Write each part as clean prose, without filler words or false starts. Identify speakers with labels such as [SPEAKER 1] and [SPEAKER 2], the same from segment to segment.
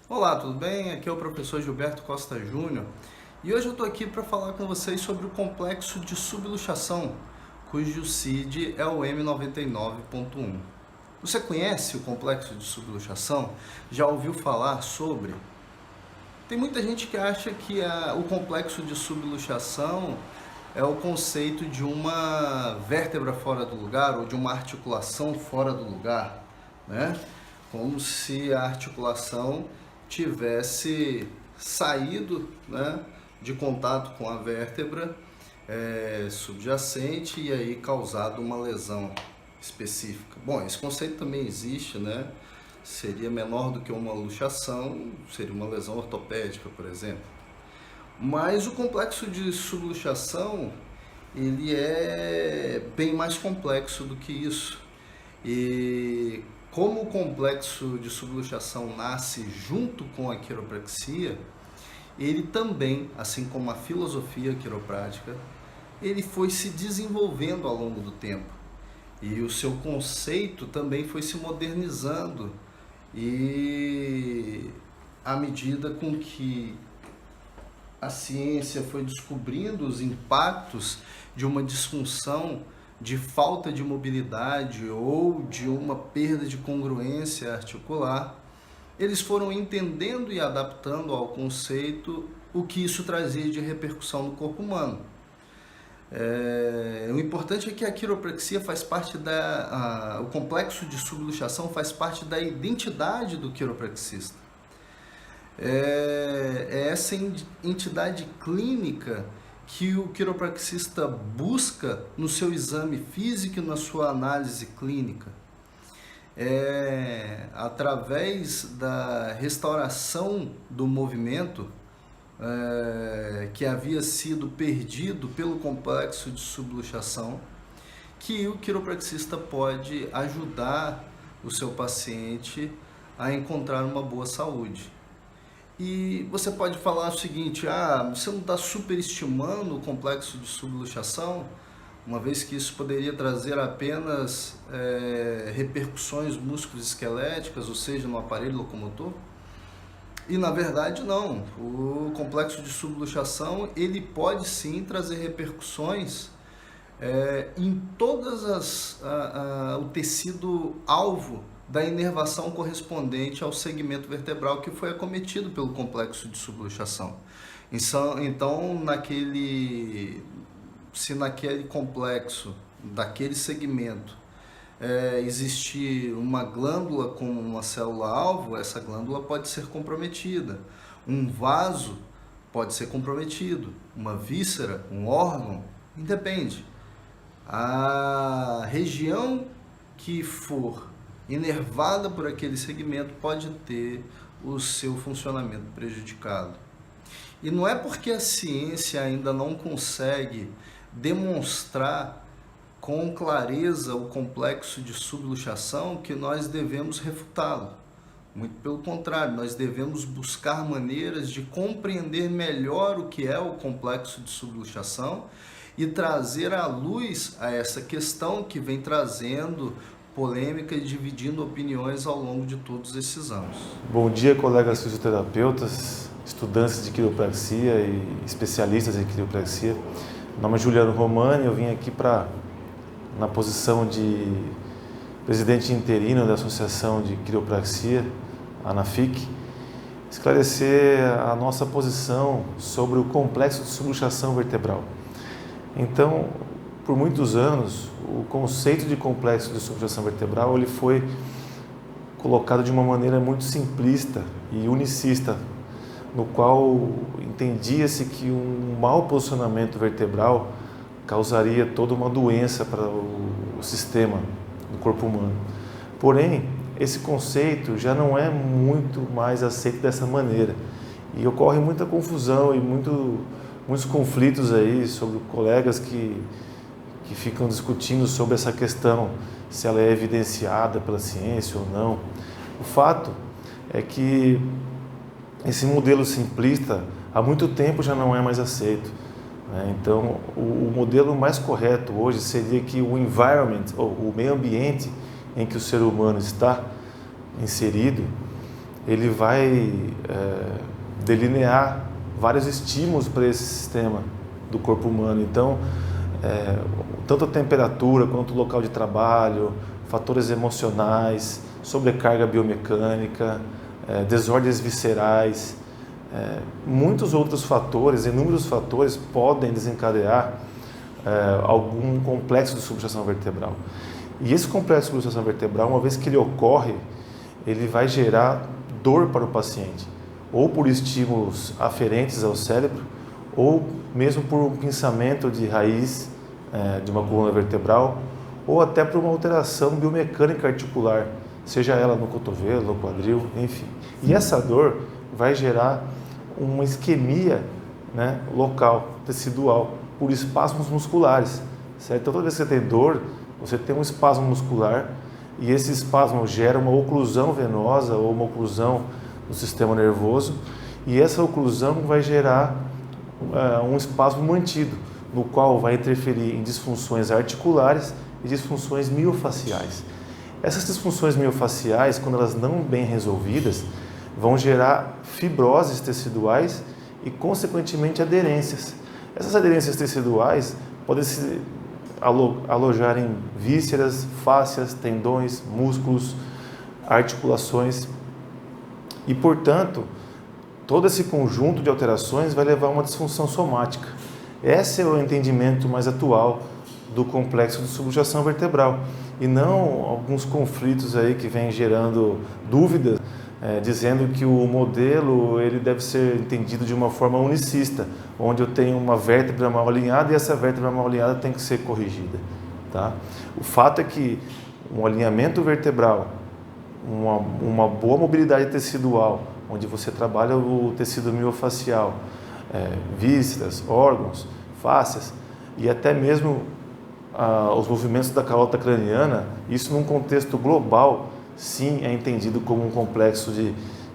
[SPEAKER 1] Olá, tudo bem? Aqui é o professor Gilberto Costa Júnior e hoje eu estou aqui para falar com vocês sobre o complexo de subluxação, cujo CID é o M99.1. Você conhece o complexo de subluxação? Já ouviu falar sobre? Tem muita gente que acha que o complexo de subluxação é o conceito de uma vértebra fora do lugar ou de uma articulação fora do lugar, né? Como se a articulação tivesse saído, né, de contato com a vértebra subjacente e aí causado uma lesão específica. Bom, esse conceito também existe, né? Seria menor do que uma luxação, seria uma lesão ortopédica, por exemplo. Mas o complexo de subluxação, ele é bem mais complexo do que isso. E como o complexo de subluxação nasce junto com a quiropraxia, ele também, assim como a filosofia quiroprática, ele foi se desenvolvendo ao longo do tempo. E o seu conceito também foi se modernizando e à medida com que a ciência foi descobrindo os impactos de uma disfunção, de falta de mobilidade ou de uma perda de congruência articular, eles foram entendendo e adaptando ao conceito o que isso trazia de repercussão no corpo humano. O importante é que a quiropraxia faz parte o complexo de subluxação faz parte da identidade do quiropraxista. É essa entidade clínica que o quiropraxista busca no seu exame físico e na sua análise clínica. Através da restauração do movimento que havia sido perdido pelo complexo de subluxação, que o quiropraxista pode ajudar o seu paciente a encontrar uma boa saúde. E você pode falar o seguinte: você não está superestimando o complexo de subluxação, uma vez que isso poderia trazer apenas repercussões musculoesqueléticas, ou seja, no aparelho locomotor? E na verdade não, o complexo de subluxação ele pode sim trazer repercussões em todas o tecido alvo da inervação correspondente ao segmento vertebral que foi acometido pelo complexo de subluxação. Então, se naquele complexo, daquele segmento, existir uma glândula com uma célula-alvo, essa glândula pode ser comprometida. Um vaso pode ser comprometido. Uma víscera, um órgão, independe. A região que for inervada por aquele segmento pode ter o seu funcionamento prejudicado. E não é porque a ciência ainda não consegue demonstrar com clareza o complexo de subluxação que nós devemos refutá-lo. Muito pelo contrário, nós devemos buscar maneiras de compreender melhor o que é o complexo de subluxação e trazer à luz a essa questão que vem trazendo polêmica e dividindo opiniões ao longo de todos esses anos.
[SPEAKER 2] Bom dia, colegas fisioterapeutas, estudantes de quiropraxia e especialistas em quiropraxia. Meu nome é Juliano Romani, eu vim aqui na posição de presidente interino da Associação de Quiropraxia, ANAFIC, esclarecer a nossa posição sobre o complexo de subluxação vertebral. Então, por muitos anos, o conceito de complexo de subluxação vertebral ele foi colocado de uma maneira muito simplista e unicista, no qual entendia-se que um mau posicionamento vertebral causaria toda uma doença para o sistema do corpo humano. Porém, esse conceito já não é muito mais aceito dessa maneira e ocorre muita confusão e muitos conflitos aí sobre colegas que ficam discutindo sobre essa questão, se ela é evidenciada pela ciência ou não. O fato é que esse modelo simplista há muito tempo já não é mais aceito. Então, o modelo mais correto hoje seria que o environment, ou o meio ambiente em que o ser humano está inserido, ele vai delinear vários estímulos para esse sistema do corpo humano. Então, tanto a temperatura quanto o local de trabalho, fatores emocionais, sobrecarga biomecânica, desordens viscerais, muitos outros fatores, inúmeros fatores podem desencadear algum complexo de subluxação vertebral. E esse complexo de subluxação vertebral, uma vez que ele ocorre, ele vai gerar dor para o paciente, ou por estímulos aferentes ao cérebro, ou mesmo por um pinçamento de raiz de uma coluna vertebral, ou até por uma alteração biomecânica articular, seja ela no cotovelo, no quadril, enfim. E essa dor vai gerar uma isquemia, né, local, tecidual, por espasmos musculares, certo? Então, toda vez que você tem dor, você tem um espasmo muscular e esse espasmo gera uma oclusão venosa ou uma oclusão no sistema nervoso, e essa oclusão vai gerar um espasmo mantido, no qual vai interferir em disfunções articulares e disfunções miofaciais. Essas disfunções miofaciais, quando elas não bem resolvidas, vão gerar fibroses teciduais e, consequentemente, aderências. Essas aderências teciduais podem se alojar em vísceras, fáscias, tendões, músculos, articulações e, portanto, todo esse conjunto de alterações vai levar a uma disfunção somática. Esse é o entendimento mais atual do complexo de subluxação vertebral e não alguns conflitos aí que vêm gerando dúvidas, dizendo que o modelo ele deve ser entendido de uma forma unicista, onde eu tenho uma vértebra mal alinhada e essa vértebra mal alinhada tem que ser corrigida, tá? O fato é que um alinhamento vertebral, uma boa mobilidade tecidual, onde você trabalha o tecido miofacial, vísceras, órgãos, fáscias e até mesmo os movimentos da calota craniana, isso num contexto global, sim, é entendido como um complexo de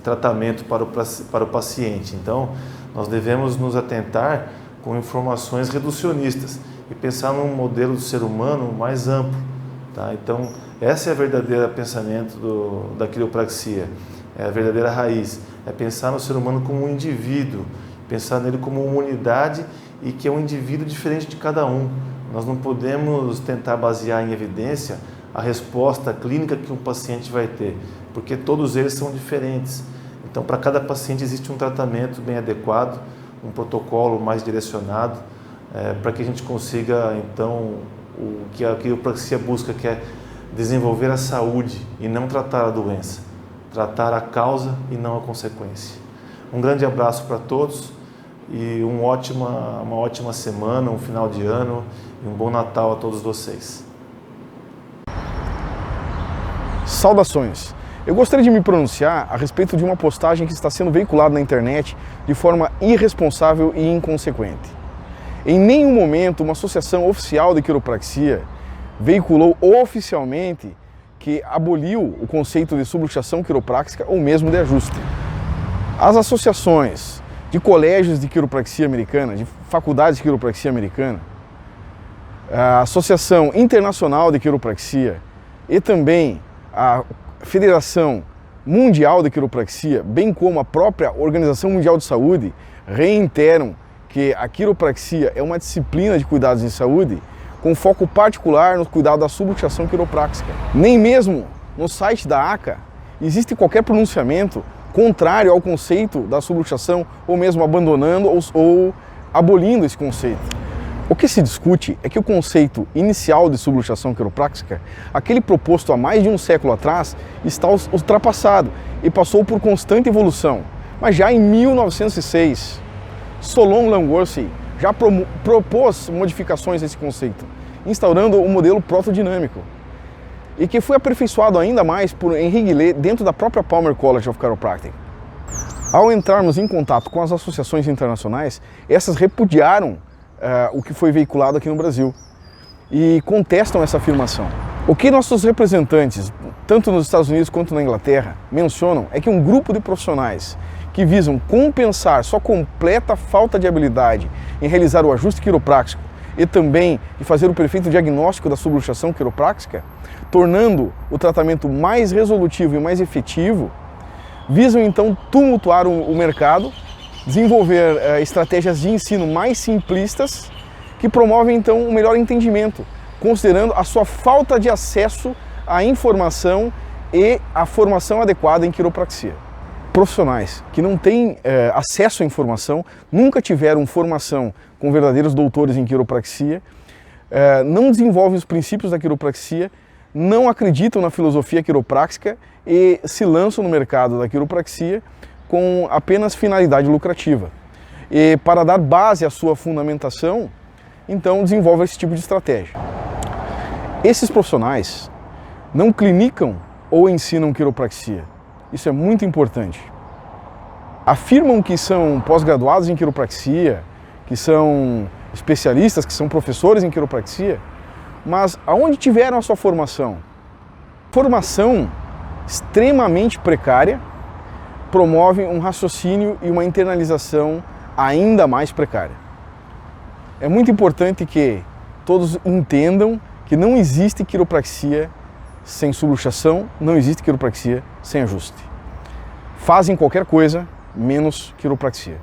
[SPEAKER 2] tratamento para o paciente. Então, nós devemos nos atentar com informações reducionistas e pensar num modelo do ser humano mais amplo, tá? Então, essa é a verdadeira pensamento da quiropraxia, é a verdadeira raiz, é pensar no ser humano como um indivíduo, pensar nele como uma unidade e que é um indivíduo diferente de cada um. Nós não podemos tentar basear em evidência a resposta clínica que um paciente vai ter, porque todos eles são diferentes. Então, para cada paciente existe um tratamento bem adequado, um protocolo mais direcionado, para que a gente consiga, então, o que a quiropraxia busca, que é desenvolver a saúde e não tratar a doença, tratar a causa e não a consequência. Um grande abraço para todos e uma ótima semana, um final de ano e um bom Natal a todos vocês.
[SPEAKER 3] Saudações! Eu gostaria de me pronunciar a respeito de uma postagem que está sendo veiculada na internet de forma irresponsável e inconsequente. Em nenhum momento uma associação oficial de quiropraxia veiculou oficialmente que aboliu o conceito de subluxação quiropráxica ou mesmo de ajuste. As associações de colégios de quiropraxia americana, de faculdades de quiropraxia americana, a Associação Internacional de Quiropraxia e também a Federação Mundial de Quiropraxia, bem como a própria Organização Mundial de Saúde, reiteram que a quiropraxia é uma disciplina de cuidados em saúde com foco particular no cuidado da subluxação quiropráxica. Nem mesmo no site da ACA existe qualquer pronunciamento contrário ao conceito da subluxação ou mesmo abandonando ou abolindo esse conceito. O que se discute é que o conceito inicial de subluxação quiropráxica, aquele proposto há mais de um século atrás, está ultrapassado e passou por constante evolução. Mas já em 1906, Solon Langworthy já propôs modificações a esse conceito, instaurando o modelo protodinâmico, e que foi aperfeiçoado ainda mais por Henri Guillet dentro da própria Palmer College of Chiropractic. Ao entrarmos em contato com as associações internacionais, essas repudiaram o que foi veiculado aqui no Brasil e contestam essa afirmação. O que nossos representantes, tanto nos Estados Unidos quanto na Inglaterra, mencionam é que um grupo de profissionais que visam compensar sua completa falta de habilidade em realizar o ajuste quiropráxico e também de fazer o perfeito diagnóstico da subluxação quiropráxica, tornando o tratamento mais resolutivo e mais efetivo, visam então tumultuar o mercado, desenvolver estratégias de ensino mais simplistas que promovem então um melhor entendimento, considerando a sua falta de acesso à informação e à formação adequada em quiropraxia. Profissionais que não têm acesso à informação, nunca tiveram formação com verdadeiros doutores em quiropraxia, não desenvolvem os princípios da quiropraxia, não acreditam na filosofia quiropráxica e se lançam no mercado da quiropraxia com apenas finalidade lucrativa. E para dar base à sua fundamentação, então desenvolve esse tipo de estratégia. Esses profissionais não clinicam ou ensinam quiropraxia. Isso é muito importante. Afirmam que são pós-graduados em quiropraxia, que são especialistas, que são professores em quiropraxia, mas aonde tiveram a sua formação? Formação extremamente precária promove um raciocínio e uma internalização ainda mais precária. É muito importante que todos entendam que não existe quiropraxia sem subluxação, não existe quiropraxia sem ajuste. Fazem qualquer coisa menos quiropraxia.